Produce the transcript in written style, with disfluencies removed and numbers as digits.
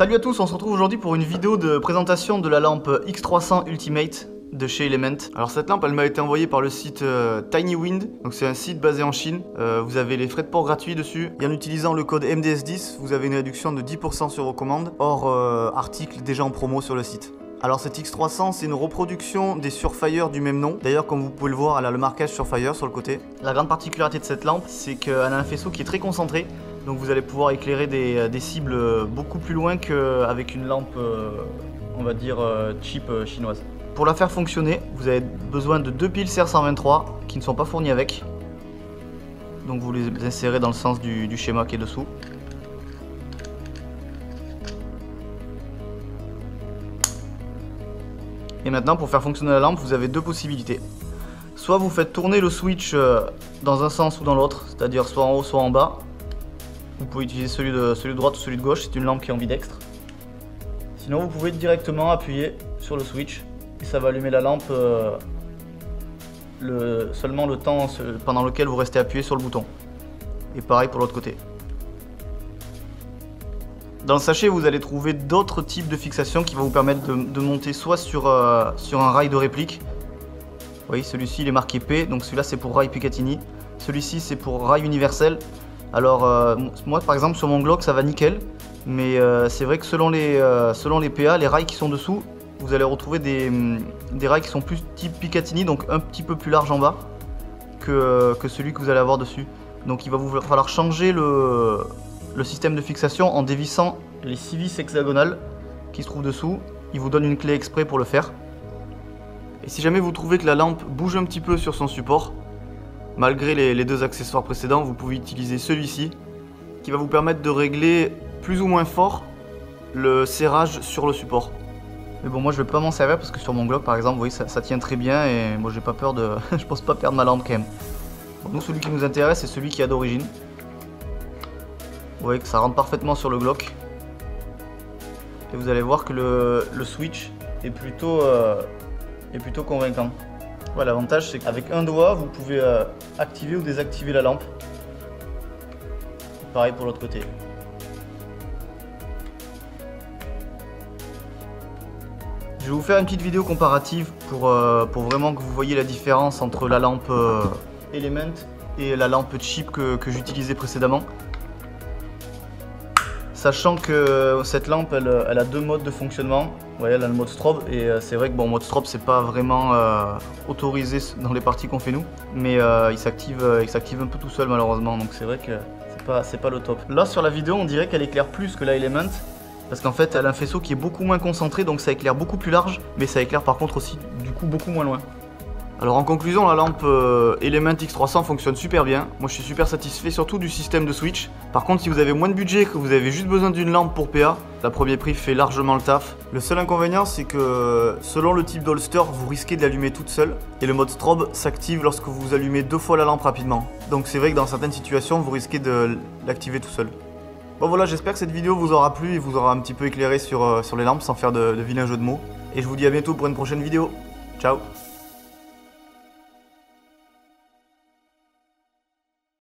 Salut à tous, on se retrouve aujourd'hui pour une vidéo de présentation de la lampe X300 Ultimate de chez Element. Alors cette lampe elle m'a été envoyée par le site TinyWind, donc c'est un site basé en Chine. Vous avez les frais de port gratuits dessus et en utilisant le code MDS10 vous avez une réduction de 10% sur vos commandes hors articles déjà en promo sur le site. Alors cette X300 c'est une reproduction des Surefire du même nom. D'ailleurs comme vous pouvez le voir elle a le marquage Surefire sur le côté. La grande particularité de cette lampe c'est qu'elle a un faisceau qui est très concentré. Donc vous allez pouvoir éclairer des cibles beaucoup plus loin qu'avec une lampe on va dire cheap chinoise. Pour la faire fonctionner vous avez besoin de deux piles CR123 qui ne sont pas fournies avec. Donc vous les insérez dans le sens du schéma qui est dessous. Et maintenant pour faire fonctionner la lampe vous avez deux possibilités. Soit vous faites tourner le switch dans un sens ou dans l'autre, c'est-à-dire soit en haut soit en bas. Vous pouvez utiliser celui de droite ou celui de gauche, c'est une lampe qui est ambidextre. Sinon vous pouvez directement appuyer sur le switch et ça va allumer la lampe seulement le temps pendant lequel vous restez appuyé sur le bouton. Et pareil pour l'autre côté. Dans le sachet vous allez trouver d'autres types de fixations qui vont vous permettre de monter soit sur un rail de réplique. Vous voyez celui-ci il est marqué P, donc celui-là c'est pour rail Picatinny. Celui-ci c'est pour rail universel. Alors moi par exemple sur mon Glock ça va nickel, mais c'est vrai que selon les PA, les rails qui sont dessous, vous allez retrouver des rails qui sont plus type Picatinny, donc un petit peu plus large en bas que celui que vous allez avoir dessus. Donc il va vous falloir changer le système de fixation en dévissant les 6 vis hexagonales qui se trouvent dessous. Il vous donne une clé exprès pour le faire. Et si jamais vous trouvez que la lampe bouge un petit peu sur son support, malgré les deux accessoires précédents, vous pouvez utiliser celui-ci qui va vous permettre de régler plus ou moins fort le serrage sur le support. Mais bon, moi je vais pas m'en servir parce que sur mon Glock par exemple, vous voyez, ça tient très bien et moi j'ai pas peur de... je pense pas perdre ma lampe quand même. Donc nous, celui qui nous intéresse c'est celui qui a d'origine. Vous voyez que ça rentre parfaitement sur le Glock. Et vous allez voir que le switch est plutôt convaincant. Voilà, l'avantage c'est qu'avec un doigt vous pouvez activer ou désactiver la lampe. Pareil pour l'autre côté. Je vais vous faire une petite vidéo comparative pour vraiment que vous voyez la différence entre la lampe Element et la lampe cheap que j'utilisais précédemment. Sachant que cette lampe elle a deux modes de fonctionnement. Vous voyez, elle a le mode strobe et c'est vrai que bon, mode strobe c'est pas vraiment autorisé dans les parties qu'on fait nous, mais il s'active un peu tout seul malheureusement, donc c'est vrai que c'est pas le top. Là sur la vidéo on dirait qu'elle éclaire plus que la Element parce qu'en fait elle a un faisceau qui est beaucoup moins concentré, donc ça éclaire beaucoup plus large, mais ça éclaire par contre aussi du coup beaucoup moins loin. Alors en conclusion, la lampe Element X300 fonctionne super bien. Moi je suis super satisfait surtout du système de switch. Par contre si vous avez moins de budget, que vous avez juste besoin d'une lampe pour PA, la premier prix fait largement le taf. Le seul inconvénient c'est que selon le type d'holster, vous risquez de l'allumer toute seule. Et le mode strobe s'active lorsque vous allumez 2 fois la lampe rapidement. Donc c'est vrai que dans certaines situations, vous risquez de l'activer tout seul. Bon voilà, j'espère que cette vidéo vous aura plu et vous aura un petit peu éclairé sur les lampes sans faire de vilains jeux de mots. Et je vous dis à bientôt pour une prochaine vidéo. Ciao!